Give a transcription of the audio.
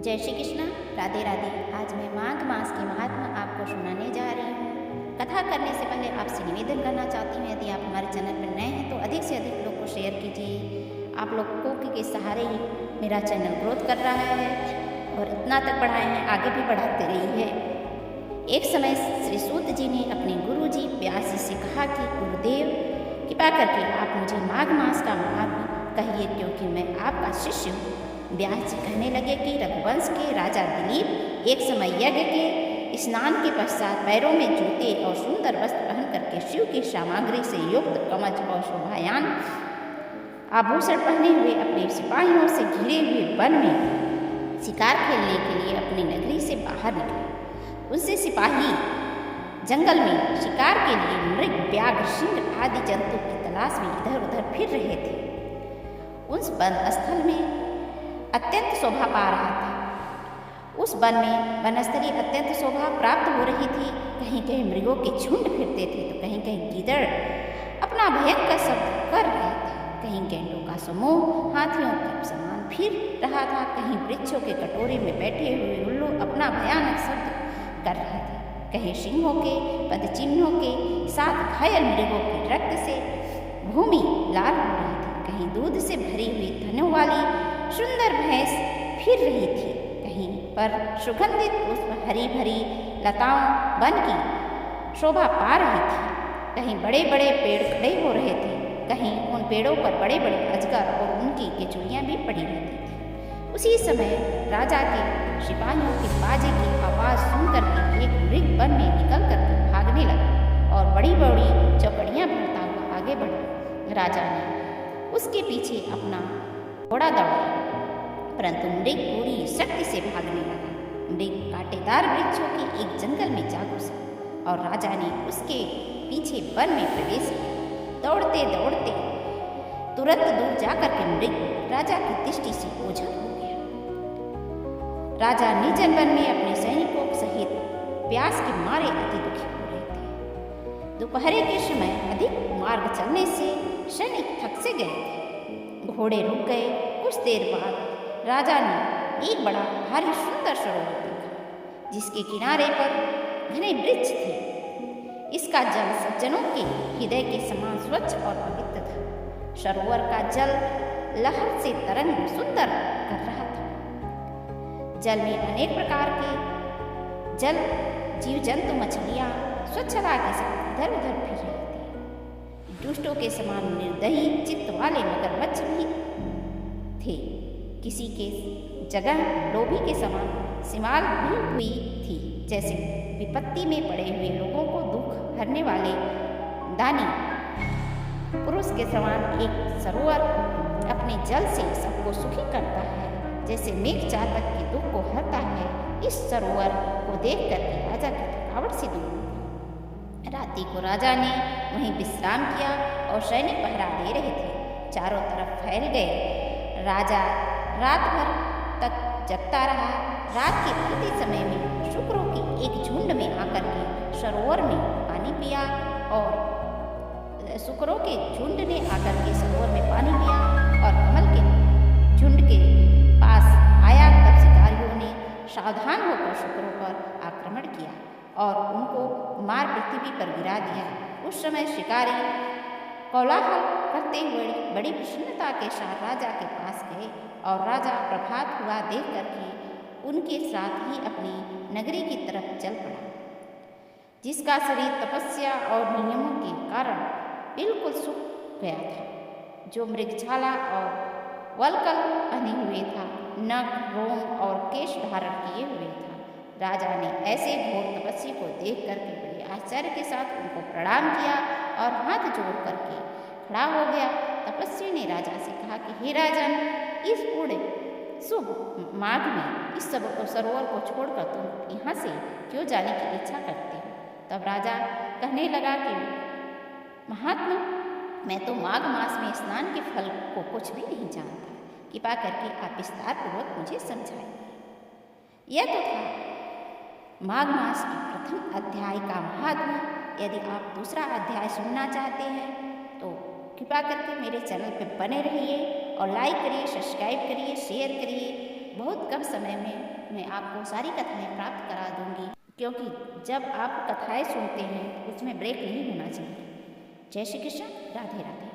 जय श्री कृष्ण। राधे राधे। आज मैं माघ मास के महात्मा आपको सुनाने जा रही हूँ। कथा करने से पहले आपसे निवेदन करना चाहती हूँ, यदि आप हमारे चैनल पर नए हैं तो अधिक से अधिक लोग को शेयर कीजिए। आप लोगों के सहारे ही मेरा चैनल ग्रोथ कर रहा है और इतना तक बढ़ाए हैं, आगे भी बढ़ाते रहिए। एक समय श्री सूत जी ने अपने गुरु जी व्यास जी से कहा कि गुरुदेव, कृपा करके आप मुझे माघ मास का महात्मा कहिए, क्योंकि मैं आपका शिष्य हूँ। व्यास जी कहने लगे कि रघुवंश के राजा दिलीप एक समय यज्ञ के स्नान के पश्चात पैरों में जूते और सुंदर वस्त्र पहन करके शिव की सामग्री से युक्त कवच और शोभायान आभूषण पहने हुए अपने सिपाहियों से घिरे हुए वन में शिकार खेलने के लिए अपनी नगरी से बाहर निकले। उनसे सिपाही जंगल में शिकार के लिए मृग, व्याघ्र, सिंह आदि जंतु की तलाश में इधर उधर फिर रहे थे। उस वन स्थल में अत्यंत शोभा पा रहा था। उस वन में वनस्थली अत्यंत शोभा प्राप्त हो रही थी। कहीं कहीं मृगों के झुंड फिरते थे तो कहीं कहीं गीदड़ अपना भयंकर शब्द कर रहे थे। कहीं गैंडों का समूह हाथियों के समान फिर रहा था। कहीं वृक्षों के कटोरे में बैठे हुए उल्लू अपना भयानक शब्द कर रहे थे। कहीं सिंहों के पदचिन्हों के साथ घायल मृगों के रक्त से भूमि लाल हो रही थी। कहीं दूध से भरी हुई धनों वाली सुंदर भैंस फिर रही थी। कहीं पर सुगंधित पुष्प हरी भरी लताओं वन की शोभा पा रही थी। कहीं बड़े बड़े पेड़ खड़े हो रहे थे। कहीं उन पेड़ों पर बड़े बड़े अजगर और उनकी केचुड़ियाँ भी पड़ी रहती थी। उसी समय राजा के सिपाहियों के बाजे की आवाज़ सुनकर के एक मृग वन में निकल करके भागने लगा और बड़ी बड़ी चौकड़ियाँ भरता हुआ आगे बढ़ा। राजा ने उसके पीछे अपना घोड़ा दौड़ाया, परंतु मृग पूरी शक्ति से भागने लगा। मृग कांटेदार वृक्षों के एक जंगल में जा घुसा और राजा ने उसके पीछे वन में प्रवेश किया। दौड़ते दौड़ते तुरंत दूर जाकर के मृग राजा की दृष्टि से ओझल हो गया। राजा निर्जन वन में अपने सैनिकों सहित प्यास के मारे अति दुखी हो रहे थे। दोपहर के समय अधिक मार्ग चलने से सैनिक थक से गए थे। घोड़े रुक गए। कुछ देर बाद राजा ने एक बड़ा भारी सुंदर सरोवर देखा, जिसके किनारे पर घने वृक्ष थे। इसका जल सज्जनों के हृदय के समान स्वच्छ और पवित्र था। सरोवर का जल लहर से तरंग सुंदर कर रहा था। जल में अनेक प्रकार के जल जीव जंतु मछलियाँ स्वच्छता के साथ इधर उधर फिर रहे थे। दुष्टों के समान निर्दयी चित्त वाले मगरमच्छ भी थे। किसी के जगह लोभी के समान सिमाल भी हुई थी, जैसे विपत्ति में पड़े हुए लोगों को दुख हरने वाले दानी पुरुष के समान एक सरोवर अपने जल से सबको सुखी करता है, जैसे मेघ चातक के दुख को हरता है। इस सरोवर को देख करके राजा की थकावट से दूर हो गई। रात्रि को राजा ने वहीं विश्राम किया और सैनिक पहरा दे रहे थे। चारों तरफ फैल गए। राजा रात भर तक जगता रहा। रात के आधे समय में शुक्रों की एक झुंड में आकर के सरोवर में पानी पिया और शुक्रों के झुंड ने आकर के सरोवर में पानी पिया और कमल के झुंड के पास आया। तब शिकारियों ने सावधान होकर शुक्रों पर आक्रमण किया और उनको मार पृथ्वी पर गिरा दिया। उस समय शिकारी कोलाहल करते हुए बड़ी प्रसन्नता के साथ राजा के पास गए और राजा प्रभात हुआ देख करके उनके साथ ही अपनी नगरी की तरफ चल पड़ा, जिसका शरीर तपस्या और नियमों के कारण बिल्कुल सूख गया था। जो मृगछाला और वल्कल पहने हुए था, नख, रोम और केश धारण किए हुए था। राजा ने ऐसे घोर तपस्वी को देख करके बड़े आश्चर्य के साथ उनको प्रणाम किया और हाथ जोड़ करके खड़ा हो गया। तपस्वी ने राजा से कहा कि हे राजन, इस पूर्ण शुभ माघ में इस सरोवर को छोड़कर तुम यहाँ से क्यों जाने की इच्छा करते हो? तब राजा कहने लगा कि महात्मा, मैं तो माघ मास में स्नान के फल को कुछ भी नहीं जानता। कृपा करके आप विस्तार पूर्वक मुझे समझाइए। यह तो था माघ मास के प्रथम अध्याय का महात्मा। यदि आप दूसरा अध्याय सुनना चाहते हैं तो कृपा करके मेरे चैनल पर बने रहिए और लाइक करिए, सब्सक्राइब करिए, शेयर करिए। बहुत कम समय में मैं आपको सारी कथाएं प्राप्त करा दूंगी, क्योंकि जब आप कथाएं सुनते हैं उसमें ब्रेक नहीं होना चाहिए। जय श्री कृष्ण, राधे राधे।